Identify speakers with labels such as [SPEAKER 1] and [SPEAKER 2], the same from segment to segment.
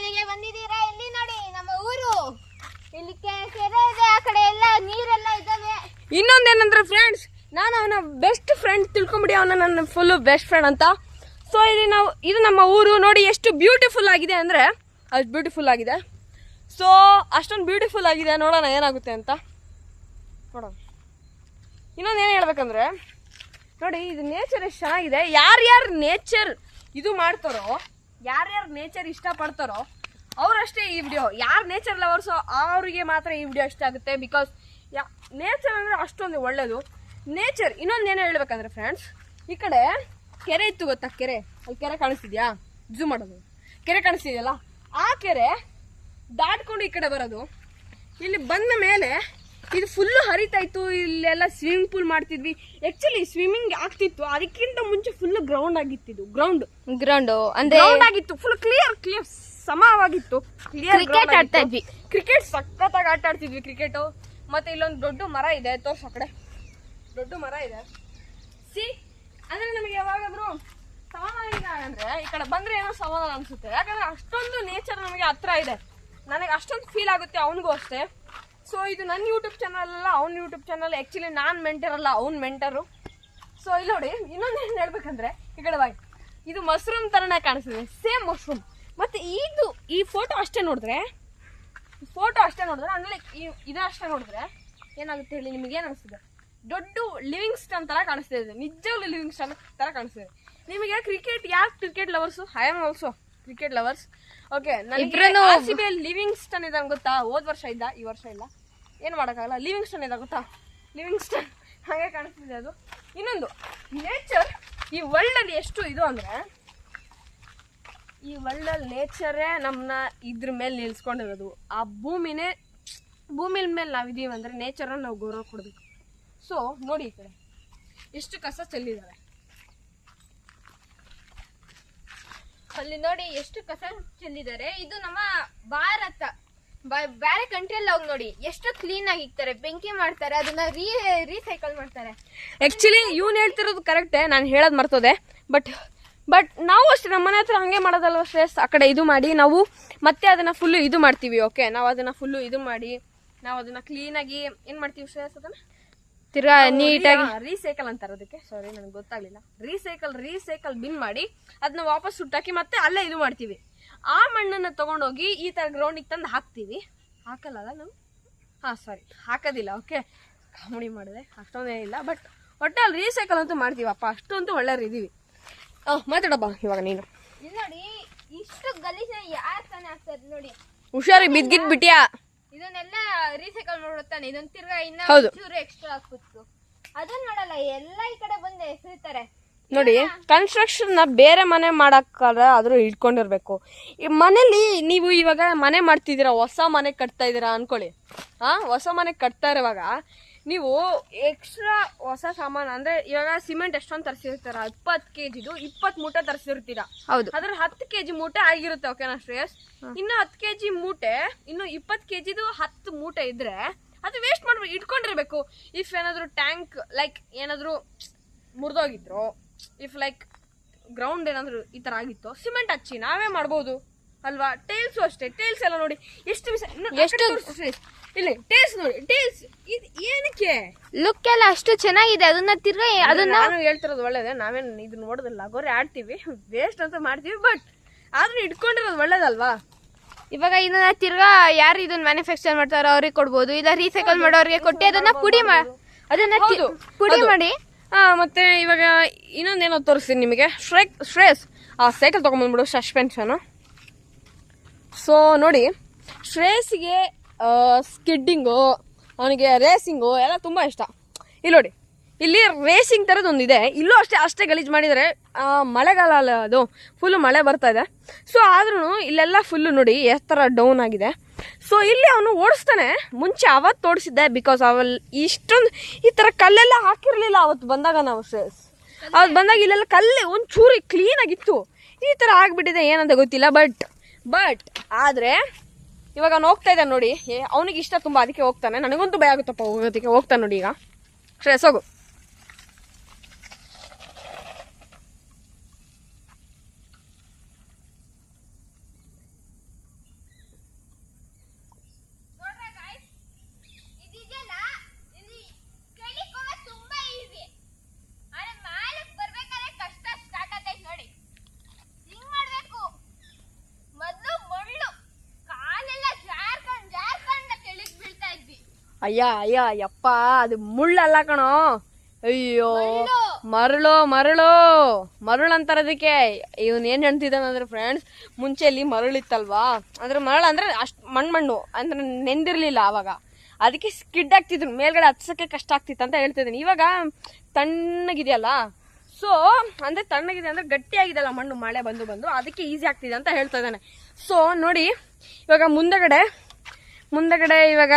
[SPEAKER 1] ಮನೆಗೆ ಬಂದಿದ್ದೀರಾ? ಇಲ್ಲಿ ನೋಡಿ ನಮ್ಮ ಊರು. ಇಲ್ಲಿ ಕೆರೆ ಇದೆ, ಆ ಕಡೆ ಎಲ್ಲ ನೀರೆಲ್ಲ ಇದಾವೆ.
[SPEAKER 2] ಇನ್ನೊಂದೇನಂದ್ರೆ ಫ್ರೆಂಡ್ಸ್, ನಾನು ಅವನ ಬೆಸ್ಟ್ ಫ್ರೆಂಡ್ ತಿಳ್ಕೊಂಬಿಡಿ, ಅವನ ನನ್ನ ಫುಲ್ಲು ಬೆಸ್ಟ್ ಫ್ರೆಂಡ್ ಅಂತ. ಸೊ ಇಲ್ಲಿ ಇದು ನಮ್ಮ ಊರು ನೋಡಿ, ಎಷ್ಟು ಬ್ಯೂಟಿಫುಲ್ ಆಗಿದೆ ಅಂದರೆ ಅಷ್ಟು ಬ್ಯೂಟಿಫುಲ್ ಆಗಿದೆ. ಸೊ ಅಷ್ಟೊಂದು ಬ್ಯೂಟಿಫುಲ್ ಆಗಿದೆ, ನೋಡೋಣ ಏನಾಗುತ್ತೆ ಅಂತ ನೋಡೋಣ. ಇನ್ನೊಂದೇನು ಹೇಳ್ಬೇಕಂದ್ರೆ ನೋಡಿ, ಇದು ನೇಚರ್ ಎಷ್ಟು ಚೆನ್ನಾಗಿದೆ. ಯಾರ್ಯಾರು ನೇಚರ್ ಇದು ಮಾಡ್ತಾರೋ, ಯಾರ್ಯಾರು ನೇಚರ್ ಇಷ್ಟಪಡ್ತಾರೋ ಅವರಷ್ಟೇ ಈ ವಿಡಿಯೋ. ಯಾರು ನೇಚರ್ ಲವರ್ಸೋ ಅವರಿಗೆ ಮಾತ್ರ ಈ ವಿಡಿಯೋ ಇಷ್ಟ ಆಗುತ್ತೆ. ಬಿಕಾಸ್ ನೇಚರ್ ಅಂದರೆ ಅಷ್ಟೊಂದು ಒಳ್ಳೆಯದು. ನೇಚರ್ ಇನ್ನೊಂದೇನು ಹೇಳ್ಬೇಕಂದ್ರೆ ಫ್ರೆಂಡ್ಸ್, ಈ ಕಡೆ ಕೆರೆ ಇತ್ತು ಗೊತ್ತಾ? ಕೆರೆ, ಅಲ್ಲಿ ಕೆರೆ ಕಾಣಿಸ್ತಿದ್ಯಾ? ಝೂಮ್ ಮಾಡೋದು, ಕೆರೆ ಕಾಣಿಸ್ತಿದೆಯಲ್ಲ, ಆ ಕೆರೆ ದಾಟ್ಕೊಂಡು ಈ ಕಡೆ ಬರೋದು. ಇಲ್ಲಿ ಬಂದ ಮೇಲೆ ಇದು ಫುಲ್ಲು ಹರಿತಾ ಇತ್ತು. ಇಲ್ಲೆಲ್ಲ ಸ್ವಿಮ್ಮಿಂಗ್ ಪೂಲ್ ಮಾಡ್ತಿದ್ವಿ. ಆಕ್ಚುಲಿ ಸ್ವಿಮ್ಮಿಂಗ್ ಆಗ್ತಿತ್ತು, ಅದಕ್ಕಿಂತ ಮುಂಚೆ ಫುಲ್ ಗ್ರೌಂಡ್ ಆಗಿತ್ತು. ಗ್ರೌಂಡ್
[SPEAKER 1] ಅಂದ್ರೆ
[SPEAKER 2] ಆಗಿತ್ತು, ಫುಲ್ ಕ್ಲಿಯರ್ ಸಮವಾಗಿತ್ತು. ಕ್ರಿಕೆಟ್ ಆಡ್ತಾ ಇದ್ವಿ. ಕ್ರಿಕೆಟ್ ಸಖತ್ತಾಗಿ ಆಟ ಆಡ್ತಿದ್ವಿ ಕ್ರಿಕೆಟ್. ಮತ್ತೆ ಇಲ್ಲೊಂದು ದೊಡ್ಡ ಮರ ಇದೆ, ತೋರ್ಸ ಕಡೆ ದೊಡ್ಡ ಮರ ಇದೆ. ಅಂದ್ರೆ ನಮಗೆ ಯಾವಾಗಾದ್ರೂ ಸಮಾಧಾನ ಇಲ್ಲ ಅಂದ್ರೆ ಈ ಕಡೆ ಬಂದ್ರೆ ಏನೋ ಸಮಾಧಾನ ಅನ್ಸುತ್ತೆ. ಯಾಕಂದ್ರೆ ಅಷ್ಟೊಂದು ನೇಚರ್ ನಮಗೆ ಹತ್ರ ಇದೆ. ನನಗೆ ಅಷ್ಟೊಂದು ಫೀಲ್ ಆಗುತ್ತೆ, ಅವನಿಗೂ ಅಷ್ಟೇ. ಸೊ ಇದು ನನ್ನ ಯೂಟ್ಯೂಬ್ ಚಾನಲ್ ಅಲ್ಲ, ಅವ್ನ ಯೂಟ್ಯೂಬ್ ಚಾನಲ್. ಆ್ಯಕ್ಚುಲಿ ನಾನು ಮೆಂಟರ್ ಅಲ್ಲ, ಅವ್ನು ಮೆಂಟರು. ಸೊ ಇಲ್ಲಿ ನೋಡಿ, ಇನ್ನೊಂದು ಏನು ಹೇಳ್ಬೇಕಂದ್ರೆ, ಈ ಕಡೆ ಬಾಯ್, ಇದು ಮಶ್ರೂಮ್ ಥರನೇ ಕಾಣಿಸ್ತಿದೆ, ಸೇಮ್ ಮಶ್ರೂಮ್. ಮತ್ತು ಈ ಫೋಟೋ ಅಷ್ಟೇ ನೋಡಿದ್ರೆ ಅಂದರೆ ಇದು ಅಷ್ಟೇ ನೋಡಿದ್ರೆ ಏನಾಗುತ್ತೆ ಹೇಳಿ? ನಿಮಗೆ ಏನು ಅನಿಸ್ತದೆ? ದೊಡ್ಡ ಲಿವಿಂಗ್ಸ್ಟನ್ ಥರ ಕಾಣಿಸ್ತಿದೆ, ನಿಜವಾಗ್ಲೂ ಲಿವಿಂಗ್ಸ್ಟನ್ ಥರ ಕಾಣಿಸ್ತಿದೆ. ನಿಮಗೆ cricket lovers? I am also cricket lovers. Okay, ನನಗೆ ಲಿವಿಂಗ್ಸ್ಟನ್ ಇದ್ದಾನೆ ಗೊತ್ತಾ? ಹೋದ ವರ್ಷ ಇದ್ದ, ಈ ವರ್ಷ ಇಲ್ಲ, ಏನು ಮಾಡೋಕ್ಕಾಗಲ್ಲ. ಲಿವಿಂಗ್ಸ್ಟನ್ ಇದ್ದ ಗೊತ್ತಾ? ಲಿವಿಂಗ್ಸ್ಟನ್ ಹಾಗೆ ಕಾಣಿಸ್ತಿದೆ ಅದು. ಇನ್ನೊಂದು ನೇಚರ್ ಈ ವರ್ಲ್ಡಲ್ಲಿ ಎಷ್ಟು ಇದು ಅಂದರೆ, ಈ ವರ್ಲ್ಡಲ್ಲಿ ನೇಚರೇ ನಮ್ಮನ್ನ ಇದ್ರ ಮೇಲೆ ನಿಲ್ಸ್ಕೊಂಡಿರೋದು. ಆ ಭೂಮಿ ಮೇಲೆ ನಾವಿದ್ದೀವಿ ಅಂದರೆ ನೇಚರನ್ನು ನಾವು ಗೌರವ ಕೊಡಬೇಕು. ಸೊ ನೋಡಿ, ಈ ಕಡೆ ಎಷ್ಟು ಕಸ ಚೆಲ್ಲಿದ್ದಾರೆ.
[SPEAKER 1] ಅಲ್ಲಿ ನೋಡಿ ಎಷ್ಟು ಕಸ ಚೆಲ್ಲಿದ್ದಾರೆ. ಇದು ನಮ್ಮ ಭಾರತ. ಬೇರೆ ಕಂಟ್ರಿಯಲ್ಲಿ ಹೋಗಿ ನೋಡಿ ಎಷ್ಟು ಕ್ಲೀನ್ ಆಗಿ ಇಕ್ತಾರೆ, ಬೆಂಕಿ ಮಾಡ್ತಾರೆ, ಅದನ್ನ ರೀಸೈಕಲ್ ಮಾಡ್ತಾರೆ.
[SPEAKER 2] ಆಕ್ಚುಲಿ ಇವ್ನು ಹೇಳ್ತಿರೋದು ಕರೆಕ್ಟೇ, ನಾನು ಹೇಳೋದು ಮರ್ತೋದೆ. ಬಟ್ ನಾವು ಅಷ್ಟೇ ನಮ್ಮ ಮನೆ ಹತ್ರ ಹಂಗೆ ಮಾಡೋದಲ್ವ ಶ್ರೇಷ್ಠ. ಆ ಕಡೆ ಇದು ಮಾಡಿ ನಾವು ಮತ್ತೆ ಅದನ್ನ ಫುಲ್ಲು ಇದು ಮಾಡ್ತೀವಿ. ಓಕೆ, ನಾವು ಅದನ್ನ ಫುಲ್ಲು ಇದು ಮಾಡಿ ನಾವು ಅದನ್ನ ಕ್ಲೀನಾಗಿ ಏನು ಮಾಡ್ತೀವಿ ಶ್ರೇಷ್ಠ? ಅದನ್ನ
[SPEAKER 1] ತಿರ್ಗಾ ನೀಟಾಗಿ
[SPEAKER 2] ರೀಸೈಕಲ್ ಅಂತಾರೆ ಅದಕ್ಕೆ. ಸಾರಿ, ನನಗೆ ಗೊತ್ತಾಗ್ಲಿಲ್ಲ. ರೀಸೈಕಲ್ ಬಿನ್ ಮಾಡಿ ಅದನ್ನ ವಾಪಸ್ ಸುಟ್ಟಾಕಿ ಮತ್ತೆ ಅಲ್ಲೇ ಇದು ಮಾಡ್ತೀವಿ. ಆ ಮಣ್ಣನ್ನು ತಗೊಂಡೋಗಿ ಈ ಥರ ಗ್ರೌಂಡಿಗೆ ತಂದು ಹಾಕ್ತೀವಿ. ಹಾಕಲ್ಲ ನಾವು? ಸಾರಿ, ಹಾಕೋದಿಲ್ಲ. ಓಕೆ, ಕಾಮಿಡಿ ಮಾಡಿದೆ, ಅಷ್ಟೊಂದೇನಿಲ್ಲ. ಬಟ್ ಒಟ್ಟಲ್ಲಿ ರೀಸೈಕಲ್ ಅಂತೂ ಮಾಡ್ತೀವಪ್ಪ, ಅಷ್ಟೊಂತೂ ಒಳ್ಳೆಯವ್ರು. ಮಾತಾಡಬ್ಬ ಇವಾಗ ನೀನು.
[SPEAKER 1] ನೋಡಿ, ಇಷ್ಟು ಗಲೀಜ್ ಯಾರು ತಾನೇ ಆಗ್ತಾರೆ ನೋಡಿ.
[SPEAKER 2] ಹುಷಾರಿಗೆ ಬಿಟ್ಬಿಟ್ಯಾ?
[SPEAKER 1] ಇದನ್ನೆಲ್ಲ ರೀಸೈಕಲ್ ಮಾಡುತ್ತಾನೆ. ಇದನ್ನ ತಿರ್ಗಾ ಚೂರು ಎಕ್ಸ್ಟ್ರಾ ಹಾಕ್ಬಿಟ್ಟು ಅದನ್ನ ಮಾಡಲ್ಲ, ಎಲ್ಲ ಈ ಕಡೆ ಬಂದು ಎಸೆಯುತ್ತಾರೆ
[SPEAKER 2] ನೋಡಿ. ಕನ್ಸ್ಟ್ರಕ್ಷನ್ ಬೇರೆ ಮನೆ ಮಾಡಕ್ಕಾದ್ರೆ ಆದ್ರೂ ಇಟ್ಕೊಂಡಿರ್ಬೇಕು. ಈ ಮನೇಲಿ ನೀವು ಇವಾಗ ಮನೆ ಮಾಡ್ತಿದ್ದೀರಾ, ಹೊಸ ಮನೆ ಕಟ್ತಾ ಇದ್ದೀರಾ ಅನ್ಕೊಳ್ಳಿ. ಹೊಸ ಮನೆ ಕಟ್ತಾ ಇರುವಾಗ ನೀವು ಎಕ್ಸ್ಟ್ರಾ ಹೊಸ ಸಾಮಾನು ಅಂದ್ರೆ ಇವಾಗ ಸಿಮೆಂಟ್ ಎಷ್ಟೊಂದು ತರಿಸಿರ್ತಾರ, 20 kg 20 ಮೂಟೆ ತರಿಸಿರ್ತೀರಾ.
[SPEAKER 1] ಹೌದು,
[SPEAKER 2] ಅದ್ರ 10 kg ಮೂಟೆ ಆಗಿರುತ್ತೆ. ಓಕೆನಾ ಶ್ರೇಯಸ್? ಇನ್ನು 10 kg ಮೂಟೆ, ಇನ್ನು 20 kg 10 ಮೂಟೆ ಇದ್ರೆ ಅದು ವೇಸ್ಟ್ ಮಾಡ್ಬೇಕು, ಇಟ್ಕೊಂಡಿರ್ಬೇಕು. ಇಫ್ ಏನಾದ್ರು ಟ್ಯಾಂಕ್ ಲೈಕ್ ಏನಾದ್ರು ಮುರಿದೋಗಿದ್ರು, ಇಫ್ ಲೈಕ್ ಗ್ರೌಂಡ್ ಏನಾದ್ರು ಈ ತರ ಆಗಿತ್ತು, ಸಿಮೆಂಟ್ ಹಚ್ಚಿ ನಾವೇ ಮಾಡ್ಬೋದು ಅಲ್ವಾ? ಟೇಲ್ಸು ಅಷ್ಟೇ. ಟೇಲ್ಸ್ ಎಲ್ಲ ನೋಡಿ ಎಷ್ಟು ಇಲ್ಲಿ ಟೇಲ್ಸ್ ನೋಡಿ. ಟೇಲ್ಸ್ ಏನಕ್ಕೆ
[SPEAKER 1] ಲುಕ್ ಎಲ್ಲ ಅಷ್ಟು ಚೆನ್ನಾಗಿದೆ. ಅದನ್ನ ತಿರ್ಗಾ ಅದನ್ನ
[SPEAKER 2] ನಾನು ಹೇಳ್ತಿರೋದು ಒಳ್ಳೇದೇ. ನಾವೇನು ಇದನ್ನ ನೋಡೋದಿಲ್ಲ, ಲಗೋರಿ ಆಡ್ತೀವಿ, ವೇಸ್ಟ್ ಅಂತ ಮಾಡ್ತೀವಿ. ಬಟ್ ಆದ್ರೂ ಇಟ್ಕೊಂಡಿರೋದು ಒಳ್ಳೇದಲ್ವಾ?
[SPEAKER 1] ಇವಾಗ ಇದನ್ನ ತಿರ್ಗಾ ಯಾರು ಇದನ್ನ ಮ್ಯಾನುಫ್ಯಾಕ್ಚರ್ ಮಾಡ್ತಾರೋ ಅವ್ರಿಗೆ ಕೊಡ್ಬೋದು, ಇಲ್ಲ ರೀಸೈಕಲ್ ಮಾಡೋರಿಗೆ ಕೊಟ್ಟು ಅದನ್ನ ಪುಡಿ ಮಾಡಿ.
[SPEAKER 2] ಮತ್ತೆ ಇವಾಗ ಇನ್ನೊಂದೇನೋ ತೋರಿಸ್ತೀನಿ ನಿಮಗೆ. ಶ್ರೇಯಸ್ ಆ ಸೈಕಲ್ ತೊಗೊಂಬಂದ್ಬಿಡು, ಸಸ್ಪೆನ್ಷನು. ಸೊ ನೋಡಿ, ಶ್ರೇಯಸ್ಗೆ ಸ್ಕಿಡ್ಡಿಂಗು, ಅವನಿಗೆ ರೇಸಿಂಗು ಎಲ್ಲ ತುಂಬ ಇಷ್ಟ. ಇಲ್ಲಿ ನೋಡಿ, ಇಲ್ಲಿ ರೇಸಿಂಗ್ ಥರದ್ದು ಒಂದಿದೆ. ಇಲ್ಲೂ ಅಷ್ಟೇ ಗಲೀಜು ಮಾಡಿದರೆ. ಮಳೆಗಾಲ ಅಲ್ಲ ಅದು, ಫುಲ್ಲು ಮಳೆ ಬರ್ತಾ ಇದೆ. ಸೊ ಆದ್ರೂ ಇಲ್ಲೆಲ್ಲ ಫುಲ್ಲು ನೋಡಿ ಎಷ್ಟು ಥರ ಡೌನ್ ಆಗಿದೆ. ಸೊ ಇಲ್ಲಿ ಅವನು ಓಡಿಸ್ತಾನೆ. ಮುಂಚೆ ಅವತ್ತು ಓಡಿಸಿದ್ದೆ, ಬಿಕಾಸ್ ಇಷ್ಟೊಂದು ಈ ಥರ ಕಲ್ಲೆಲ್ಲ ಹಾಕಿರಲಿಲ್ಲ ಅವತ್ತು ಬಂದಾಗ. ನಾವು ಅವತ್ತು ಬಂದಾಗ ಇಲ್ಲೆಲ್ಲ ಕಲ್ಲೆ ಒಂಚೂರು ಕ್ಲೀನಾಗಿತ್ತು. ಈ ಥರ ಆಗಿಬಿಟ್ಟಿದೆ, ಏನಂತ ಗೊತ್ತಿಲ್ಲ. ಬಟ್ ಆದರೆ ಇವಾಗ ಅವ್ನು ಹೋಗ್ತಾ ಇದ್ದಾನೆ ನೋಡಿ, ಅವನಿಗೆ ಇಷ್ಟ ತುಂಬ, ಅದಕ್ಕೆ ಹೋಗ್ತಾನೆ. ನನಗಂತೂ ಭಯ ಆಗುತ್ತಪ್ಪ ಹೋಗೋದಕ್ಕೆ. ಹೋಗ್ತಾನೆ ನೋಡಿ ಈಗ. ಶ್ರೇಯಸ್ ಹೋಗು. ಅಯ್ಯ ಅಯ್ಯ ಯಪ್ಪ ಅದು ಮುಳ್ಳಲ್ಲ ಕಣೋ, ಅಯ್ಯೋ ಮರಳು ಮರಳು ಮರಳು ಅಂತಾರದಕ್ಕೆ. ಇವನ್ ಏನ್ ಹೇಳ್ತಿದ್ದಾನಂದ್ರೆ ಫ್ರೆಂಡ್ಸ್, ಮುಂಚೆ ಇಲ್ಲಿ ಮರಳಿತ್ತಲ್ವಾ, ಅಂದ್ರೆ ಮರಳು ಅಂದ್ರೆ ಅಷ್ಟ್ ಮಣ್ಣು ಅಂದ್ರೆ ನೆಂದಿರ್ಲಿಲ್ಲ ಅವಾಗ, ಅದಕ್ಕೆ ಸ್ಕಿಡ್ ಆಗ್ತಿದ್ರು, ಮೇಲ್ಗಡೆ ಹತ್ಸಕ್ಕೆ ಕಷ್ಟ ಆಗ್ತಿತ್ತು ಅಂತ ಹೇಳ್ತಿದ್ದೀನಿ. ಇವಾಗ ತಣ್ಣಗಿದೆಯಲ್ಲ, ಸೊ ಅಂದ್ರೆ ತಣ್ಣಗಿದೆ ಅಂದ್ರೆ ಗಟ್ಟಿ ಆಗಿದೆಯಲ್ಲ ಮಣ್ಣು, ಮಳೆ ಬಂದು ಬಂದು ಅದಕ್ಕೆ ಈಸಿ ಆಗ್ತಿದೆ ಅಂತ ಹೇಳ್ತಾ ಇದ್ದಾನೆ. ಸೊ ನೋಡಿ ಇವಾಗ ಮುಂದಗಡೆ ಇವಾಗ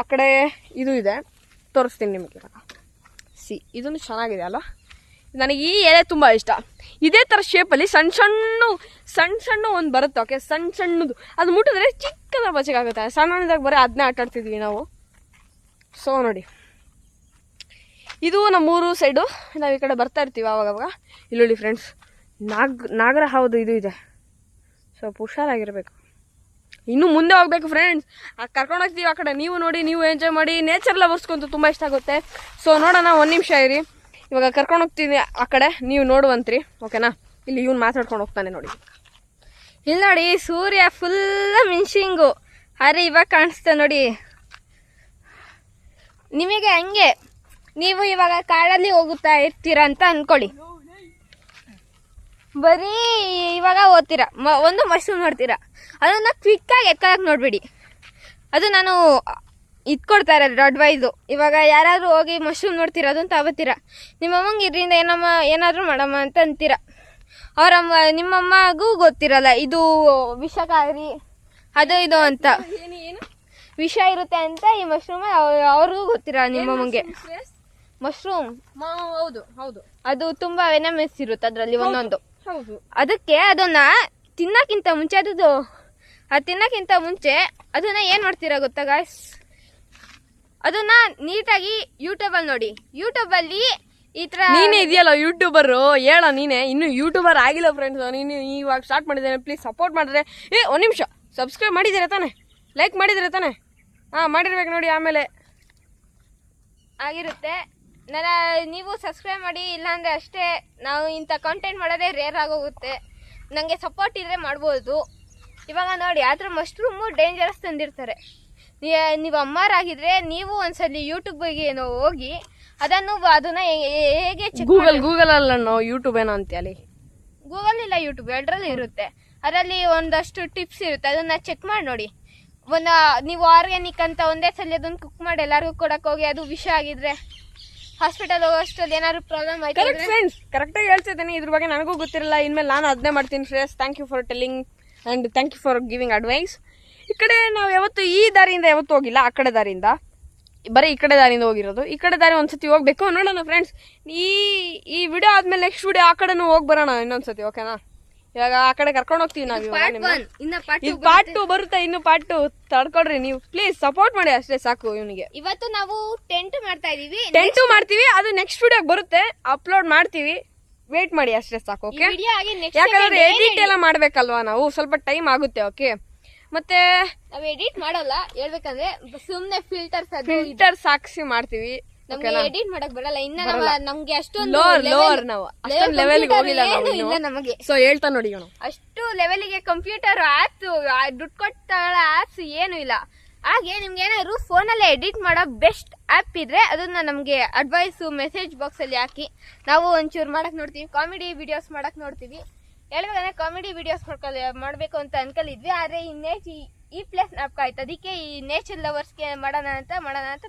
[SPEAKER 2] ಆ ಕಡೆ ಇದು ಇದೆ, ತೋರಿಸ್ತೀನಿ ನಿಮಗೆ. ಇವಾಗ ಇದನ್ನು ಚೆನ್ನಾಗಿದೆ ಅಲ್ಲ, ನನಗೆ ಈ ಎಲೆ ತುಂಬ ಇಷ್ಟ. ಇದೇ ಥರ ಶೇಪಲ್ಲಿ ಸಣ್ಣ ಸಣ್ಣ ಒಂದು ಬರುತ್ತೆ, ಓಕೆ, ಸಣ್ಣದು ಅದು ಮುಟ್ಟಿದ್ರೆ ಚಿಕ್ಕದ ಬಚ್ಚಗಾಗುತ್ತೆ. ಸಣ್ಣದಾಗ ಬರೀ ಅದನ್ನೇ ಆಟಾಡ್ತಿದ್ವಿ ನಾವು. ಸೊ ನೋಡಿ, ಇದು ನಮ್ಮೂರು ಸೈಡು, ನಾವು ಈ ಕಡೆ ಬರ್ತಾ ಇರ್ತೀವಿ ಆವಾಗವಾಗ. ಇಲ್ಲಿ ಫ್ರೆಂಡ್ಸ್, ನಾಗರ ಹೌದು ಇದು ಇದೆ, ಸ್ವಲ್ಪ ಹುಷಾರಾಗಿರ್ಬೇಕು. ಇನ್ನು ಮುಂದೆ ಹೋಗ್ಬೇಕು ಫ್ರೆಂಡ್ಸ್, ಕರ್ಕೊಂಡು ಹೋಗ್ತೀವಿ ಆ ಕಡೆ. ನೀವು ನೋಡಿ, ನೀವು ಎಂಜಾಯ್ ಮಾಡಿ, ನೇಚರ್ ಲವರ್ಸ್ಗಂತೂ ತುಂಬ ಇಷ್ಟ ಆಗುತ್ತೆ. ಸೊ ನೋಡೋಣ, ಒಂದು ನಿಮಿಷ ಇರಿ, ಇವಾಗ ಕರ್ಕೊಂಡು ಹೋಗ್ತೀವಿ ಆ ಕಡೆ, ನೀವು ನೋಡುವಂತ್ರಿ, ಓಕೆನಾ. ಇಲ್ಲಿ ಇವ್ನು ಮಾತಾಡ್ಕೊಂಡು ಹೋಗ್ತಾನೆ ನೋಡಿ.
[SPEAKER 1] ಇಲ್ಲಿ ನೋಡಿ, ಸೂರ್ಯ ಫುಲ್ ಮಿಂಚಿಂಗು, ಅರೆ ಇವಾಗ ಕಾಣಿಸ್ತಾ ನೋಡಿ ನಿಮಗೆ. ಹಂಗೆ ನೀವು ಇವಾಗ ಕಾಡಲ್ಲಿ ಹೋಗುತ್ತಾ ಇರ್ತೀರಾ ಅಂತ ಅನ್ಕೊಳ್ಳಿ, ಬರೀ ಇವಾಗ ಓದ್ತೀರಾ, ಒಂದು ಮಶ್ರೂಮ್ ನೋಡ್ತೀರಾ, ಅದನ್ನ ಕ್ವಿಕ್ಕಾಗಿ ಎತ್ಕೊಳಕ್ ನೋಡ್ಬೇಡಿ. ಅದು ನಾನು ಇಟ್ಕೊಡ್ತಾ ಇರೋದು ಅಡ್ವೈಸು. ಇವಾಗ ಯಾರಾದ್ರೂ ಹೋಗಿ ಮಶ್ರೂಮ್ ನೋಡ್ತೀರಾ, ಅದನ್ನ ತಗೋತೀರಾ, ನಿಮ್ಮಮ್ಮಂಗೆ ಇದರಿಂದ ಏನಾದರೂ ಮಾಡಮ್ಮ ಅಂತ ಅಂತೀರಾ. ನಿಮ್ಮಮ್ಮಗೂ ಗೊತ್ತಿರಲ್ಲ ಇದು ವಿಷಕಾರಿ ಅದು ಇದು ಅಂತ, ವಿಷ ಇರುತ್ತೆ ಅಂತ ಈ ಮಶ್ರೂಮ್ ಅವ್ರಿಗೂ ಗೊತ್ತಿರಲ್ಲ. ನಿಮ್ಮಮ್ಮಂಗೆ ಮಶ್ರೂಮ್
[SPEAKER 2] ಹೌದು ಹೌದು,
[SPEAKER 1] ಅದು ತುಂಬಾ ವೆನಮಸ್ ಇರುತ್ತೆ ಅದರಲ್ಲಿ ಒಂದೊಂದು.
[SPEAKER 2] ಹೌದು,
[SPEAKER 1] ಅದಕ್ಕೆ ಅದನ್ನ ತಿನ್ನಕ್ಕಿಂತ ಮುಂಚೆ ತಿನ್ನಕ್ಕಿಂತ ಮುಂಚೆ ಅದನ್ನ ಏನ್ ಮಾಡ್ತೀರಾ ಗೊತ್ತಾ ಗಾಯ್ಸ್, ಅದನ್ನ ನೀಟಾಗಿ ಯೂಟ್ಯೂಬಲ್ಲಿ ನೋಡಿ. ಯೂಟ್ಯೂಬಲ್ಲಿ ಈ ತರ
[SPEAKER 2] ನೀನೇ ಇದೆಯಲ್ಲ ಯೂಟ್ಯೂಬರು, ಹೇಳ ನೀನೆ. ಇನ್ನು ಯೂಟ್ಯೂಬರ್ ಆಗಿಲ್ಲ ಫ್ರೆಂಡ್ಸ್, ನೀನು ಇವಾಗ ಸ್ಟಾರ್ಟ್ ಮಾಡಿದ್ದೇನೆ. ಪ್ಲೀಸ್ ಸಪೋರ್ಟ್ ಮಾಡಿದ್ರೆ, ಒಂದು ನಿಮಿಷ, ಸಬ್ಸ್ಕ್ರೈಬ್ ಮಾಡಿದ್ದೀರಾ ತಾನೆ, ಲೈಕ್ ಮಾಡಿದ್ದೀರಾ ತಾನೆ? ಮಾಡಿರ್ಬೇಕು ನೋಡಿ, ಆಮೇಲೆ
[SPEAKER 1] ಆಗಿರುತ್ತೆ. ನೀವು ಸಬ್ಸ್ಕ್ರೈಬ್ ಮಾಡಿ, ಇಲ್ಲಾಂದ್ರೆ ಅಷ್ಟೇ. ನಾವು ಇಂಥ ಕಂಟೆಂಟ್ ಮಾಡೋದೇ ರೇರ್ ಆಗೋಗುತ್ತೆ. ನನಗೆ ಸಪೋರ್ಟ್ ಇದ್ರೆ ಮಾಡ್ಬೋದು. ಇವಾಗ ನೋಡಿ, ಆದ್ರೆ ಮಶ್ರೂಮು ಡೇಂಜರಸ್ ತಂದಿರ್ತಾರೆ. ನೀವು ಅಮ್ಮಾರಾಗಿದ್ರೆ ನೀವು ಒಂದ್ಸಲಿ ಯೂಟ್ಯೂಬ್ಗೆ ಹೋಗಿ ಅದನ್ನ ಹೇಗೆ
[SPEAKER 2] ಗೂಗಲ್ ಅಲ್ಲ ನಾವು ಯೂಟ್ಯೂಬ್ ಏನೋ ಅಂತ, ಅಲ್ಲಿ
[SPEAKER 1] ಗೂಗಲ್ ಇಲ್ಲ ಯೂಟ್ಯೂಬ್ ಎರಡರಲ್ಲಿ ಇರುತ್ತೆ. ಅದರಲ್ಲಿ ಒಂದಷ್ಟು ಟಿಪ್ಸ್ ಇರುತ್ತೆ, ಅದನ್ನ ಚೆಕ್ ಮಾಡಿ ನೋಡಿ. ನೀವು ಆರ್ಗ್ಯಾನಿಕ್ ಅಂತ ಒಂದೇ ಸಲ ಅದನ್ನ ಕುಕ್ ಮಾಡಿ ಎಲ್ಲರಿಗೂ ಕೊಡಕ್ ಹೋಗಿ ಅದು ವಿಷ ಆಗಿದ್ರೆ ಹಾಸ್ಪಿಟಲ್ ಹೋಗೋಷ್ಟಲ್ಲಿ ಏನಾದ್ರು ಪ್ರಾಬ್ಲಮ್ ಆಯ್ತು.
[SPEAKER 2] ಫ್ರೆಂಡ್ಸ್, ಕರೆಕ್ಟಾಗಿ ಹೇಳ್ತಿದ್ದೇನೆ, ಇದ್ರ ಬಗ್ಗೆ ನನಗೂ ಗೊತ್ತಿರಲ್ಲ. ಇನ್ಮೇಲೆ ನಾನು ಅದನ್ನೇ ಮಾಡ್ತೀನಿ friends. Thank you for telling and thank you for giving advice. ಈ ಕಡೆ ನಾವು ಯಾವತ್ತು ಈ ದಾರಿಯಿಂದ ಯಾವತ್ತು ಹೋಗಿಲ್ಲ, ಆ ಕಡೆ ದಾರಿಯಿಂದ ಬರೀ ಈ ಕಡೆ ದಾರಿಯಿಂದ ಹೋಗಿರೋದು. ಈ ಕಡೆ ದಾರಿ ಒಂದ್ಸತಿ ಹೋಗ್ಬೇಕು, ನೋಡೋಣ ಫ್ರೆಂಡ್ಸ್. ಈ ವಿಡಿಯೋ ಆದ್ಮೇಲೆ ನೆಕ್ಸ್ಟ್ ವಿಡಿಯೋ ಆ ಕಡೆನೂ ಹೋಗಿ ಬರೋಣ ಇನ್ನೊಂದ್ಸತಿ, ಓಕೆನಾ. ಇವಾಗ ಆ ಕಡೆ ಕರ್ಕೊಂಡು ಹೋಗ್ತೀವಿ ನಾವು. ಇದು ಪಾರ್ಟ್ 2 ಬರುತ್ತೆ, ಇನ್ನು ಪಾರ್ಟ್ 2 ತಡ್ಕೊಳ್ರಿ ನೀವು, ಪ್ಲೀಸ್ ಸಪೋರ್ಟ್ ಮಾಡಿ ಅಷ್ಟೇ ಸಾಕು. ಇವನಿಗೆ
[SPEAKER 1] ಇವತ್ತು ನಾವು ಟೆಂಟ್ ಮಾಡ್ತಾ ಇದೀವಿ,
[SPEAKER 2] ಮಾಡ್ತೀವಿ, ಅದು ನೆಕ್ಸ್ಟ್ ವಿಡಿಯೋಗೆ ಬರುತ್ತೆ, ಅಪ್ಲೋಡ್ ಮಾಡ್ತೀವಿ, ವೇಟ್ ಮಾಡಿ ಅಷ್ಟೇ ಸಾಕು, ಓಕೆ. ಯಾಕಂದ್ರೆ ಎಡಿಟ್ ಎಲ್ಲ ಮಾಡ್ಬೇಕಲ್ವಾ, ನಾವು ಸ್ವಲ್ಪ ಟೈಮ್ ಆಗುತ್ತೆ, ಓಕೆ. ಮತ್ತೆ
[SPEAKER 1] ನಾವ್ ಎಡಿಟ್ ಮಾಡಲ್ಲ, ಹೇಳ್ಬೇಕಂದ್ರೆ ಸುಮ್ನೆ ಫಿಲ್ಟರ್
[SPEAKER 2] ಸಾಕ್ಸಿ ಮಾಡ್ತೀವಿ.
[SPEAKER 1] ನಮ್ಗೆ ಎಡಿಟ್ ಮಾಡಕ್ ಬರಲ್ಲ, ಇನ್ನ ನಮ್ಗೆ ಅಷ್ಟೊಂದು
[SPEAKER 2] ನಾವು ಅಷ್ಟೊಂದು ಲೆವೆಲ್ಗೆ ಹೋಗಿಲ್ಲ
[SPEAKER 1] ನಮಗೆ.
[SPEAKER 2] ಸೊ ಹೇಳ್ತಾ ನೋಡಿ,
[SPEAKER 1] ಅಷ್ಟು ಲೆವೆಲ್ಗೆ ಕಂಪ್ಯೂಟರ್ ಆಪ್ಸ್, ದುಡ್ಡು ಕೊಟ್ಟ ಆಪ್ಸ್ ಏನು ಇಲ್ಲ. ಹಾಗೆ ನಿಮ್ಗೆ ಏನಾದ್ರು ಫೋನಲ್ಲೇ ಎಡಿಟ್ ಮಾಡೋ ಬೆಸ್ಟ್ ಆಪ್ ಇದ್ರೆ ಅದನ್ನ ನಮ್ಗೆ ಅಡ್ವೈಸ್ ಮೆಸೇಜ್ ಬಾಕ್ಸ್ ಅಲ್ಲಿ ಹಾಕಿ, ನಾವು ಒಂಚೂರು ಮಾಡಕ್ ನೋಡ್ತೀವಿ. ಕಾಮಿಡಿ ವಿಡಿಯೋಸ್ ಮಾಡಕ್ ನೋಡ್ತೀವಿ. ಹೇಳ್ಬೇಕಂದ್ರೆ ಕಾಮಿಡಿ ವಿಡಿಯೋಸ್ ಮಾಡ್ಬೇಕು ಅಂತ ಅನ್ಕಲಿದ್ವಿ, ಆದ್ರೆ ಈ ಪ್ಲೇಸ್ ನಾಪ್ಕ ಆಯ್ತು, ಅದಕ್ಕೆ ಈ ನೇಚರ್ ಲವರ್ಸ್ಗೆ ಮಾಡೋಣ ಅಂತ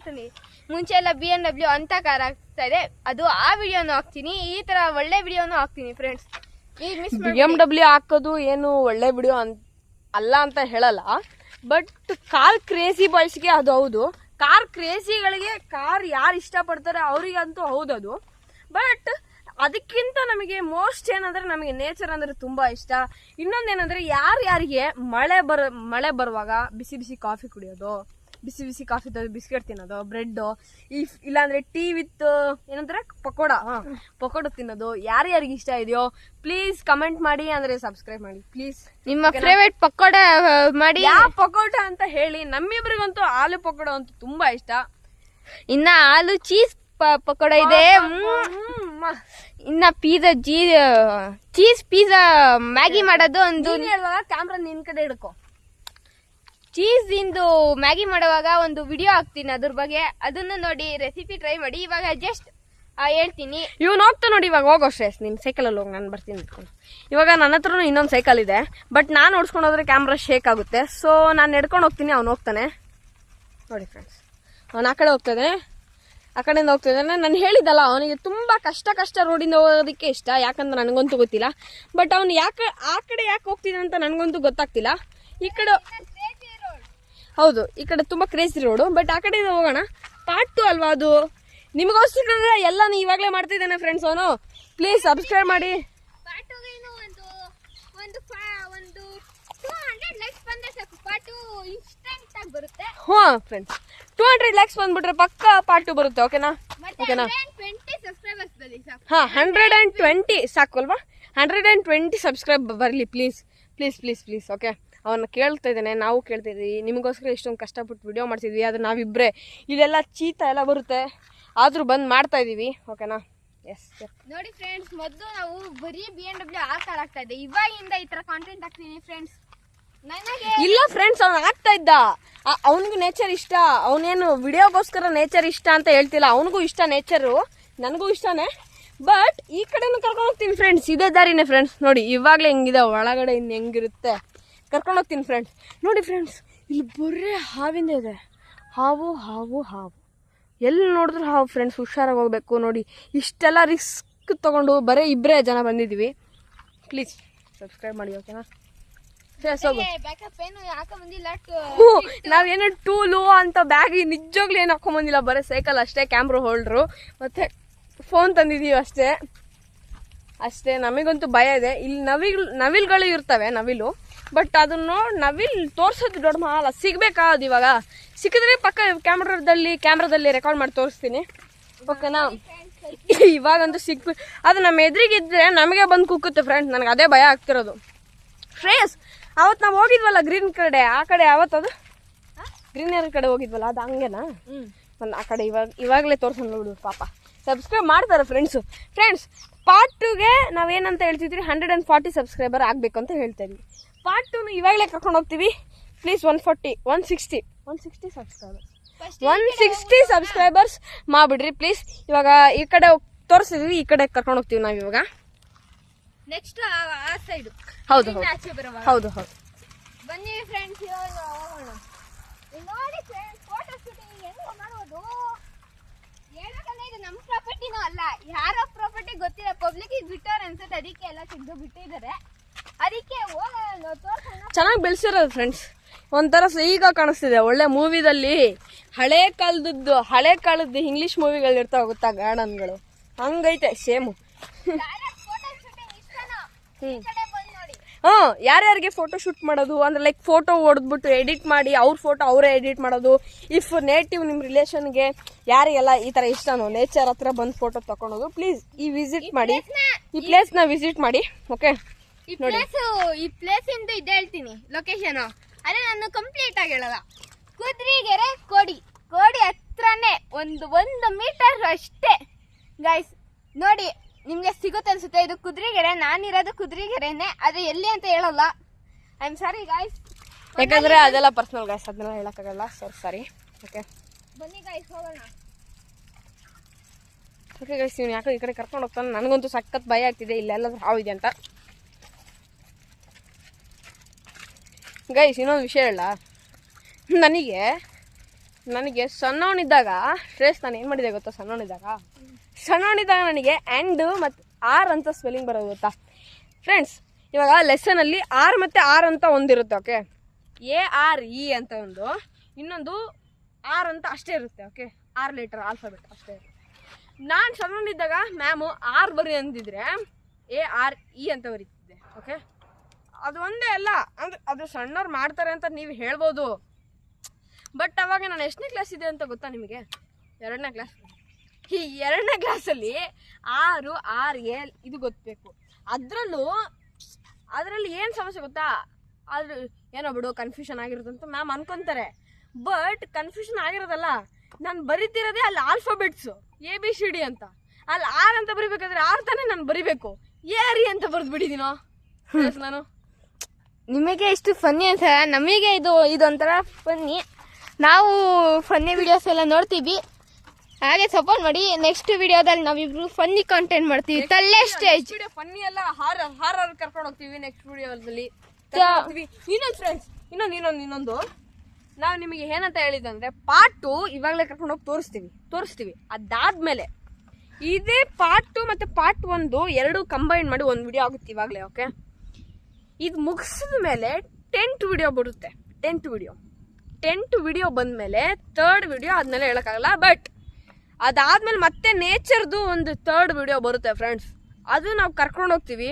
[SPEAKER 1] ತಂದ್ವಿ. ಮುಂಚೆ ಎಲ್ಲ BMW ಅಂತ ಕಾರ್ ಆಗ್ತಾ ಇದೆ, ಅದು ಆ ವಿಡಿಯೋನು ಹಾಕ್ತೀನಿ, ಈ ತರ ಒಳ್ಳೆ ವಿಡಿಯೋನು ಹಾಕ್ತೀನಿ ಫ್ರೆಂಡ್ಸ್.
[SPEAKER 2] BMW ಹಾಕೋದು ಏನು ಒಳ್ಳೆ ವಿಡಿಯೋ ಅಲ್ಲ ಅಂತ ಹೇಳಲ್ಲ, ಬಟ್ ಕಾರ್ ಕ್ರೇಜಿ ಬಾಯ್ಸ್ಗೆ ಅದು ಹೌದು. ಕಾರ್ ಕ್ರೇಜಿಗಳಿಗೆ ಕಾರ್ ಯಾರು ಇಷ್ಟಪಡ್ತಾರೆ ಅವರಿಗಂತೂ ಹೌದದು. ಬಟ್ ಅದಕ್ಕಿಂತ ನಮಗೆ ಮೋಸ್ಟ್ ಏನಂದ್ರೆ ನಮಗೆ ನೇಚರ್ ಅಂದ್ರೆ ತುಂಬಾ ಇಷ್ಟ. ಇನ್ನೊಂದೇನಂದ್ರೆ ಯಾರಿಗೆ ಮಳೆ ಬರುವಾಗ ಬಿಸಿ ಬಿಸಿ ಕಾಫಿ ಕುಡಿಯೋದು, ಬಿಸಿ ಕಾಫಿ ಬಿಸ್ಕೆಟ್ ತಿನ್ನೋದು, ಬ್ರೆಡ್, ಇಲ್ಲಾಂದ್ರೆ ಟೀ ವಿತ್ ಏನಂದ್ರೆ ಪಕೋಡ ತಿನ್ನೋದು, ಯಾರ್ಯಾರಿಗೆ ಇಷ್ಟ ಇದೆಯೋ ಪ್ಲೀಸ್ ಕಮೆಂಟ್ ಮಾಡಿ, ಅಂದ್ರೆ ಸಬ್ಸ್ಕ್ರೈಬ್ ಮಾಡಿ ಪ್ಲೀಸ್.
[SPEAKER 1] ನಿಮ್ಮ ಫೇವರೇಟ್ ಪಕೋಡ ಮಾಡಿ,
[SPEAKER 2] ಯಾವ ಪಕೋಡ ಅಂತ ಹೇಳಿ. ನಮ್ಮಿಬ್ರಿಗಂತೂ ಆಲೂ ಪಕೋಡ ಅಂತೂ ತುಂಬಾ ಇಷ್ಟ.
[SPEAKER 1] ಇನ್ನ ಆಲೂ ಚೀಸ್ ಪಕೋಡ ಇದೆ, ಇನ್ನ ಚೀಸ್ ಪಿಜ್ಜಾ ಮ್ಯಾಗಿ ಮಾಡೋದು ಒಂದು.
[SPEAKER 2] ಕ್ಯಾಮ್ರಾ ನಿನ್ ಕಡೆ ಹಿಡ್ಕೊ.
[SPEAKER 1] ಚೀಸ್ ಇಂದು ಮ್ಯಾಗಿ ಮಾಡುವಾಗ ಒಂದು ವಿಡಿಯೋ ಹಾಕ್ತೀನಿ ಅದ್ರ ಬಗ್ಗೆ, ಅದನ್ನು ನೋಡಿ ರೆಸಿಪಿ ಟ್ರೈ ಮಾಡಿ. ಇವಾಗ ಜಸ್ಟ್ ಹೇಳ್ತೀನಿ.
[SPEAKER 2] ಇವ್ನು ಹೋಗ್ತಾ ನೋಡಿ, ಇವಾಗ ಹೋಗೋ ಶ್ರೇಯಸ್, ನೀನು ಸೈಕಲಲ್ಲಿ ಹೋಗಿ ನಾನು ಬರ್ತೀನಿ ಇಟ್ಕೊಂಡು. ಇವಾಗ ನನ್ನ ಹತ್ರನೂ ಇನ್ನೊಂದು ಸೈಕಲ್ ಇದೆ, ಬಟ್ ನಾನು ಓಡಿಸ್ಕೊಂಡು ಹೋದ್ರೆ ಕ್ಯಾಮ್ರಾ ಶೇಕ್ ಆಗುತ್ತೆ. ಸೊ ನಾನು ನಡ್ಕೊಂಡು ಹೋಗ್ತೀನಿ, ಅವ್ನು ಹೋಗ್ತಾನೆ ನೋಡಿ ಫ್ರೆಂಡ್ಸ್. ಅವ್ನು ಆ ಕಡೆ ಹೋಗ್ತಾನೆ, ಆ ಕಡೆಯಿಂದ ಹೋಗ್ತಿದ್ದಾನೆ. ನಾನು ಹೇಳಿದ್ದಲ್ಲ ಅವನಿಗೆ ತುಂಬ ಕಷ್ಟ ರೋಡಿಂದ ಹೋಗೋದಕ್ಕೆ ಇಷ್ಟ, ಯಾಕಂದ್ರೆ ನನಗಂತೂ ಗೊತ್ತಿಲ್ಲ. ಬಟ್ ಅವ್ನು ಯಾಕೆ ಆ ಕಡೆ ಯಾಕೆ ಹೋಗ್ತಿದ್ದಾನೆ ಅಂತ ನನಗಂತೂ ಗೊತ್ತಾಗ್ತಿಲ್ಲ. ಈ ಕಡೆ ಹೌದು, ಈ ಕಡೆ ತುಂಬ ಕ್ರೇಜಿ ರೋಡು, ಬಟ್ ಆ ಕಡೆಯಿಂದ ಹೋಗೋಣ. ಪಾರ್ಟ್ 2 ಅಲ್ವಾ ಅದು, ನಿಮಗೋಸ್ಕರ ಎಲ್ಲಾನು ಇವಾಗಲೇ ಮಾಡ್ತಿದ್ದೇನೆ ಫ್ರೆಂಡ್ಸ್. ಅವನು ಪ್ಲೀಸ್ ಸಬ್ಸ್ಕ್ರೈಬ್ ಮಾಡಿ. ಹ್ಞೂ ಫ್ರೆಂಡ್ಸ್, 200 ಲೈಕ್ಸ್ ಬಂದ್ಬಿಟ್ರೆ ಪಕ್ಕ ಪಾರ್ಟ್ 2 ಬರುತ್ತೆ. ಓಕೆನಾ? ಓಕೆನಾ? ಹಾಂ, 120 ಸಾಕು ಅಲ್ವಾ? 120 ಸಬ್ಸ್ಕ್ರೈಬ್ ಬರಲಿ please please please please. Okay, ಅವನ್ನ ಕೇಳ್ತಾ ಇದ್ದೇನೆ, ನಾವು ಕೇಳ್ತಾ ಇದ್ದೀವಿ. ನಿಮಗೋಸ್ಕರ ಇಷ್ಟೊಂದು ಕಷ್ಟಪಟ್ಟು ವಿಡಿಯೋ ಮಾಡ್ತಿದ್ವಿ, ಆದರೆ ನಾವಿಬ್ಬರೇ ಇಲ್ಲೆಲ್ಲ ಚೀತ ಎಲ್ಲ ಬರುತ್ತೆ, ಆದರೂ ಬಂದು ಮಾಡ್ತಾ ಇದ್ದೀವಿ. ಓಕೆನಾ? ಎಸ್
[SPEAKER 1] ನೋಡಿ ಫ್ರೆಂಡ್ಸ್, ಮೊದಲು ನಾವು ಬರೀ BMW ಆ ಕಾರ್ ಆಗ್ತಾ ಇದೆ, ಇವಾಗಿಂದ ಈ ತರ ಕಾಂಟೆಂಟ್ ಹಾಕ್ತೀನಿ ಫ್ರೆಂಡ್ಸ್. ನನಗೆ
[SPEAKER 2] ಇಲ್ಲ ಫ್ರೆಂಡ್ಸ್, ಅವ್ನು ಆಗ್ತಾ ಇದ್ದ, ಅವನಿಗೂ ನೇಚರ್ ಇಷ್ಟ. ಅವನೇನು ವಿಡಿಯೋಗೋಸ್ಕರ ನೇಚರ್ ಇಷ್ಟ ಅಂತ ಹೇಳ್ತಿಲ್ಲ, ಅವನಿಗೂ ಇಷ್ಟ ನೇಚರು, ನನಗೂ ಇಷ್ಟನೇ. ಬಟ್ ಈ ಕಡೆನೂ ಕರ್ಕೊಂಡು ಹೋಗ್ತೀನಿ ಫ್ರೆಂಡ್ಸ್, ಇದೇ ದಾರಿನೇ ಫ್ರೆಂಡ್ಸ್. ನೋಡಿ ಇವಾಗಲೇ ಹೆಂಗಿದೆ, ಒಳಗಡೆ ಇನ್ನು ಹೆಂಗಿರುತ್ತೆ ಕರ್ಕೊಂಡು ಹೋಗ್ತೀನಿ ಫ್ರೆಂಡ್ಸ್. ನೋಡಿ ಫ್ರೆಂಡ್ಸ್, ಇಲ್ಲಿ ಬರೀ ಹಾವಿಂದ ಇದೆ, ಹಾವು ಹಾವು ಹಾವು, ಎಲ್ಲಿ ನೋಡಿದ್ರು ಹಾವು ಫ್ರೆಂಡ್ಸ್. ಹುಷಾರಾಗಿ ಹೋಗ್ಬೇಕು. ನೋಡಿ ಇಷ್ಟೆಲ್ಲ ರಿಸ್ಕ್ ತೊಗೊಂಡು ಬರೀ ಇಬ್ಬರೇ ಜನ ಬಂದಿದ್ದೀವಿ. ಪ್ಲೀಸ್ ಸಬ್ಸ್ಕ್ರೈಬ್ ಮಾಡಿ. ಓಕೆನಾ? ನಾವೇನೋ ಟೂಲು ಅಂತ ಬ್ಯಾಗ್ ನಿಜವಾಗ್ಲೂ ಏನು ಹಾಕೊಂಬಂದಿಲ್ಲ, ಬರೀ ಸೈಕಲ್ ಅಷ್ಟೇ, ಕ್ಯಾಮ್ರಾ ಹೋಲ್ಡ್ರು ಮತ್ತೆ ಫೋನ್ ತಂದಿದ್ದೀವಿ ಅಷ್ಟೇ ಅಷ್ಟೇ. ನಮಗಂತೂ ಭಯ ಇದೆ. ಇಲ್ಲಿ ನವಿಲ್ಗಳು ಇರ್ತವೆ, ನವಿಲು, ಬಟ್ ಅದನ್ನು ನವಿಲ್ ತೋರ್ಸೋದು ದೊಡ್ಡ ಮಾಲ, ಸಿಗ್ಬೇಕಾ ಅದು. ಇವಾಗ ಸಿಕ್ಕಿದ್ರೆ ಪಕ್ಕ ಕ್ಯಾಮ್ರಾದಲ್ಲಿ ರೆಕಾರ್ಡ್ ಮಾಡಿ ತೋರಿಸ್ತೀನಿ. ಓಕೆನಾ? ಇವಾಗಂತೂ ಅದು ನಮ್ಮ ಎದುರಿಗಿದ್ರೆ ನಮಗೆ ಬಂದು ಕುಕ್ಕುತ್ತೆ ಫ್ರೆಂಡ್ಸ್. ನನಗೆ ಅದೇ ಭಯ ಆಗ್ತಿರೋದು. ಶ್ರೇಯಸ್, ಅವತ್ತು ನಾವು ಹೋಗಿದ್ವಲ್ಲ ಗ್ರೀನ್ ಕಡೆ, ಆ ಕಡೆ ಯಾವತ್ತದು ಗ್ರೀನರಿ ಕಡೆ ಹೋಗಿದ್ವಲ್ಲ, ಅದು ಹಂಗೆನಾ? ಆ ಕಡೆ ಇವಾಗಲೇ ತೋರ್ಸೋಣ ನೋಡು. ಪಾಪ ಸಬ್ಸ್ಕ್ರೈಬ್ ಮಾಡ್ತಾರೆ ಫ್ರೆಂಡ್ಸ್. ಪಾರ್ಟ್ 2ಗೆ ನಾವೇನಂತ ಹೇಳ್ತಿದ್ವಿ, 140 ಸಬ್ಸ್ಕ್ರೈಬರ್ ಆಗಬೇಕು ಅಂತ ಹೇಳ್ತಾ ಇದ್ವಿ. ಪಾರ್ಟ್ 2 ಇವಾಗಲೇ ಕರ್ಕೊಂಡು ಹೋಗ್ತೀವಿ ಪ್ಲೀಸ್. 160 subscribers ಮಾಡಿಬಿಡ್ರಿ please. ಇವಾಗ ಈ ಕಡೆ ತೋರಿಸಿದ್ವಿ, ಈ ಕಡೆ ಕರ್ಕೊಂಡು ಹೋಗ್ತೀವಿ ನಾವು ಇವಾಗ.
[SPEAKER 1] ನೆಕ್ಸ್ಟ್ ಆ ಸೈಡ್.
[SPEAKER 2] ಹೌದು ಹೌದು ಹೌದು.
[SPEAKER 1] ಬನ್ನಿ ಫ್ರೆಂಡ್ಸ್, ಇವಾಗ ಹೋಗೋಣ. ನೋಡಿ ಫ್ರೆಂಡ್ಸ್, ಫೋಟೋ ಶೂಟಿಂಗ್ ಹೆಂಗ್ ಮಾಡೋದು ಹೇಳಕಲ್ಲ. ಇದು ನಮ್ಮ ಪ್ರಾಪರ್ಟಿನೂ ಅಲ್ಲ, ಯಾರೋ ಪ್ರಾಪರ್ಟಿ ಗೊತ್ತಿಲ್ಲ, ಪಬ್ಲಿಕ್ ಬಿಟ್ಟವ್ರು ಅನ್ಸುತ್ತೆ, ಅದಕ್ಕೆ ಎಲ್ಲ ತೆಗೆದು ಬಿಟ್ಟಿದ್ದಾರೆ. ಅದಕ್ಕೆ ಹೋಗೋಣ, ತೋರ್ಸೋಣ.
[SPEAKER 2] ಚೆನ್ನಾಗಿ ಬೆಳೆಸಿರೋದು ಫ್ರೆಂಡ್ಸ್, ಒಂಥರ ಈಗ ಕಾಣಿಸ್ತಿದೆ. ಒಳ್ಳೆ ಮೂವಿದಲ್ಲಿ ಹಳೆ ಕಾಲದ್ದು ಇಂಗ್ಲಿಷ್ ಮೂವಿಗಳು ಇರ್ತಾವ ಗೊತ್ತಾ, ಗಾರ್ಡನ್ಗಳು, ಹಂಗೈತೆ ಸೇಮು. ಯಾರ್ಯಾರಿಗೆ ಫೋಟೋ ಶೂಟ್ ಮಾಡೋದು ಅಂದ್ರೆ ಲೈಕ್ ಫೋಟೋ ಹೊಡೆದ್ಬಿಟ್ಟು ಎಡಿಟ್ ಮಾಡಿ ಅವ್ರ ಫೋಟೋ ಅವರೇ ಎಡಿಟ್ ಮಾಡೋದು. ಇಫ್ ನೇಟಿವ್ ನಿಮ್ಮ ರಿಲೇಷನ್ಗೆ ಯಾರಿಗೆಲ್ಲ ಈ ತರ ಇಷ್ಟನೋ ನೇಚರ್ ಹತ್ರ ಬಂದು ಫೋಟೋ ತಗೊಳೋದು, ಪ್ಲೀಸ್ ಈ ಪ್ಲೇಸ್ನ ವಿಸಿಟ್ ಮಾಡಿ. ಓಕೆ,
[SPEAKER 1] ಈ ಪ್ಲೇಸ್ ಇಂದ ಇದು ಹೇಳ್ತೀನಿ ಲೊಕೇಶನ್, ಅದೇ ನಾನು ಕಂಪ್ಲೀಟ್ ಆಗಿ ಹೇಳಲ್ಲ. ಕುದ್ರಿಗೆರೆ ಕೋಡಿ ಹತ್ರನೇ ಒಂದು ಮೀಟರ್ ಅಷ್ಟೇ ಗೈಸ್. ನೋಡಿ ನಿಮ್ಗೆ ಸಿಗುತ್ತೆ ಅನ್ಸುತ್ತೆ, ಇದು ಕುದ್ರಿಗೆರೆ, ನಾನಿರೋದು ಕುದ್ರಿಗೆರೆನೆ, ಅದು ಎಲ್ಲಿ ಅಂತ ಹೇಳಲ್ಲ. ಐ ಆಮ್ ಸಾರಿ ಗೈಸ್,
[SPEAKER 2] ಯಾಕಂದ್ರೆ ಅದೆಲ್ಲ ಪರ್ಸನಲ್ ಗೈಸ್, ಅದನ್ನೆಲ್ಲ ಹೇಳಕ್ಕಾಗಲ್ಲ. ಸಾರಿ. ಓಕೆ
[SPEAKER 1] ಬನ್ನಿ ಗೈಸ್, ಹೋಗೋಣ.
[SPEAKER 2] ಓಕೆ ಗೈಸ್, ನೀವು ಯಾಕೆ ಈ ಕಡೆ ಕರ್ಕೊಂಡು ಹೋಗ್ತಾನೆ, ನನಗಂತೂ ಸಖತ್ ಭಯ ಆಗ್ತಿದೆ ಇಲ್ಲೆಲ್ಲ ಹಾವಿದೆ ಅಂತ. ಗೈಸ್, ಇನ್ನೊಂದು ವಿಷಯ ಹೇಳ, ನನಗೆ ಸಣ್ಣವನಿದ್ದಾಗ ಶ್ರೇಯಸ್, ನಾನು ಏನು ಮಾಡಿದೆ ಗೊತ್ತಾ, ಸಣ್ಣವನಿದ್ದಾಗ ನನಗೆ ಆ್ಯಂಡ್ ಮತ್ತು ಆರ್ ಅಂತ ಸ್ಪೆಲ್ಲಿಂಗ್ ಬರೋದು ಗೊತ್ತಾ ಫ್ರೆಂಡ್ಸ್. ಇವಾಗ ಲೆಸನಲ್ಲಿ ಆರ್ ಮತ್ತು ಆರ್ ಅಂತ ಒಂದಿರುತ್ತೆ. ಓಕೆ, ARE ಅಂತ ಒಂದು, ಇನ್ನೊಂದು ಆರ್ ಅಂತ ಅಷ್ಟೇ ಇರುತ್ತೆ. ಓಕೆ, 6 ಲೆಟರ್ ಆಲ್ಫಾಬೆಟ್ ಅಷ್ಟೇ ಇರುತ್ತೆ. ನಾನು ಸಣ್ಣವನಿದ್ದಾಗ ಮ್ಯಾಮು ಆರ್ ಬರಿ ಅಂದಿದ್ರೆ ARE ಅಂತ ಬರೀತಿದ್ದೆ. ಓಕೆ, ಅದು ಒಂದೇ ಅಲ್ಲ, ಅಂದ್ರೆ ಅದು ಸಣ್ಣವ್ರು ಮಾಡ್ತಾರೆ ಅಂತ ನೀವು ಹೇಳ್ಬೋದು. ಬಟ್ ಅವಾಗ ನಾನು ಎಷ್ಟನೇ ಕ್ಲಾಸ್ ಇದೆ ಅಂತ ಗೊತ್ತಾ ನಿಮಗೆ? 2ನೇ ಕ್ಲಾಸ್. ಈ 2ನೇ ಕ್ಲಾಸಲ್ಲಿ 6 RA ಇದು ಗೊತ್ತಬೇಕು. ಅದರಲ್ಲಿ ಏನು ಸಮಸ್ಯೆ ಗೊತ್ತಾ, ಅದು ಏನೋ ಬಿಡು ಕನ್ಫ್ಯೂಷನ್ ಆಗಿರೋದಂತ ಮ್ಯಾಮ್ ಅನ್ಕೊಂತಾರೆ. ಬಟ್ ಕನ್ಫ್ಯೂಷನ್ ಆಗಿರೋದಲ್ಲ, ನಾನು ಬರೀತಿರೋದೇ ಅಲ್ಲಿ ಆಲ್ಫಾಬೆಟ್ಸು ABCD ಅಂತ. ಅಲ್ಲಿ ಆರ್ ಅಂತ ಬರಿಬೇಕಾದ್ರೆ ಆರ್ ತಾನೇ ನಾನು ಬರಿಬೇಕು, ARE ಅಂತ ಬರೆದು ಬಿಟ್ಟಿದ್ದೀನೋ ನಾನು.
[SPEAKER 1] ನಿಮಗೆ ಇಷ್ಟು ಫನ್ನಿ ಅಂತ ನಮಗೆ ಇದೊಂಥರ ಫನ್ನಿ. ನಾವು ಫನ್ನಿ ವಿಡಿಯೋಸ್ ಎಲ್ಲ ನೋಡ್ತೀವಿ, ಹಾಗೆ ಸಪೋರ್ಟ್ ಮಾಡಿ. ನೆಕ್ಸ್ಟ್ ವಿಡಿಯೋದಲ್ಲಿ ನಾವಿಬ್ರು ಫನ್ನಿ ಕಾಂಟೆಂಟ್ ಮಾಡ್ತೀವಿ. ತಲ್ಲೆ ಸ್ಟೇಜ್
[SPEAKER 2] ಫನ್ನಿ ಎಲ್ಲ ಹಾರರ್ ಕರ್ಕೊಂಡು ಹೋಗ್ತೀವಿ ನೆಕ್ಸ್ಟ್ ವಿಡಿಯೋದಲ್ಲಿ. ಇನ್ನೊಂದು ಫ್ರೆಂಡ್ಸ್ ಇನ್ನೊಂದು ನಾವು ನಿಮಗೆ ಏನಂತ ಹೇಳಿದಂದ್ರೆ ಪಾರ್ಟ್ 2 ಇವಾಗಲೇ ಕರ್ಕೊಂಡು ಹೋಗಿ ತೋರಿಸ್ತೀವಿ. ಅದಾದ್ಮೇಲೆ ಇದೇ ಪಾರ್ಟ್ 2 ಮತ್ತೆ ಪಾರ್ಟ್ 1 ಎರಡು ಕಂಬೈನ್ ಮಾಡಿ ಒಂದು ವಿಡಿಯೋ ಆಗುತ್ತೆ ಇವಾಗಲೇ. ಓಕೆ, ಇದು ಮುಗಿಸಿದ ಮೇಲೆ 10th ವಿಡಿಯೋ ಬರುತ್ತೆ. 10th ವಿಡಿಯೋ ಬಂದ್ಮೇಲೆ 3rd ವಿಡಿಯೋ ಆದ್ಮೇಲೆ ಹೇಳಕ್ಕಾಗಲ್ಲ, ಬಟ್ ಅದಾದ್ಮೇಲೆ ಮತ್ತೆ ನೇಚರ್ದು ಒಂದು 3rd ವಿಡಿಯೋ ಬರುತ್ತೆ ಫ್ರೆಂಡ್ಸ್. ಅದು ನಾವು ಕರ್ಕೊಂಡು ಹೋಗ್ತೀವಿ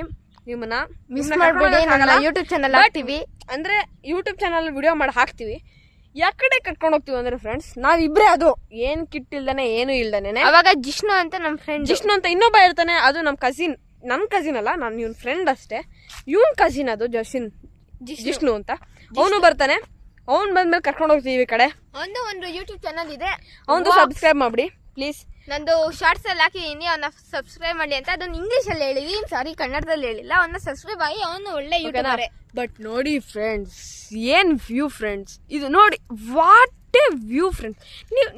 [SPEAKER 2] ನಿಮ್ಮನ್ನ.
[SPEAKER 1] ಮಿಸ್ ಮಾಡಬೇಡಿ, ನನ್ನ ಯೂಟ್ಯೂಬ್ ಚಾನಲ್ ಹಾಕ್ತೀವಿ.
[SPEAKER 2] ಅಂದ್ರೆ ಯೂಟ್ಯೂಬ್ ಚಾನಲ್ ವಿಡಿಯೋ ಮಾಡಿ ಹಾಕ್ತೀವಿ. ಯಾಕಡೆ ಕರ್ಕೊಂಡು ಹೋಗ್ತೀವಿ ಅಂದ್ರೆ ಫ್ರೆಂಡ್ಸ್, ನಾವಿಬ್ರೇ, ಅದು ಏನ್ ಕಿಟ್ ಇಲ್ದಾನೆ ಏನು ಇಲ್ದಾನೆ.
[SPEAKER 1] ಅವಾಗ ಜಿಷ್ಣು ಅಂತ ನಮ್ಮ ಫ್ರೆಂಡ್,
[SPEAKER 2] ಜಿಷ್ಣು ಅಂತ ಇನ್ನೊಬ್ಬ ಇರ್ತಾನೆ, ಅದು ನಮ್ಮ ಕಸಿನ್. ನನ್ನ ಕಸಿನ್ ಅಲ್ಲ, ನಾನು ಇವನ್ ಫ್ರೆಂಡ್ ಅಷ್ಟೇ. ಇವನ್ ಕಸಿನ್ ಅದು ಜಿಷ್ಣು ಅಂತ. ಅವನು ಬರ್ತಾನೆ. ಅವ್ನು ಬಂದ್ಮೇಲೆ ಕರ್ಕೊಂಡು ಹೋಗ್ತೀವಿ ಈ ಕಡೆ.
[SPEAKER 1] ಒಂದು ಯೂಟ್ಯೂಬ್ ಚಾನಲ್ ಇದೆ,
[SPEAKER 2] ಅವನು ಸಬ್ಸ್ಕ್ರೈಬ್ ಮಾಡ್ಬಿಡಿ ಪ್ಲೀಸ್.
[SPEAKER 1] ನಂದು ಶಾರ್ಟ್ಸ್ ಅಲ್ಲಿ ಹಾಕಿದೀನಿ, ಅವನ್ನ ಸಬ್ಸ್ಕ್ರೈಬ್ ಮಾಡಿ ಅಂತ. ಅದನ್ನ ಇಂಗ್ಲಿಷ್ ಅಲ್ಲಿ ಹೇಳಿದೀನಿ, ಸಾರಿ ಕನ್ನಡದಲ್ಲಿ ಹೇಳಿಲ್ಲ. ಅವನ್ನ ಸಬ್ಸ್ಕ್ರೈಬ್ ಆಗಿ, ಅವನು ಒಳ್ಳೆ ಯೂಟ್ಯೂಬರ್.
[SPEAKER 2] ಬಟ್ ನೋಡಿ ಫ್ರೆಂಡ್ಸ್, ಏನ್ ವ್ಯೂ ಫ್ರೆಂಡ್ಸ್ ಇದು ನೋಡಿ, ವಾಟ್ ಎ ವ್ಯೂ ಫ್ರೆಂಡ್ಸ್. ನೀವು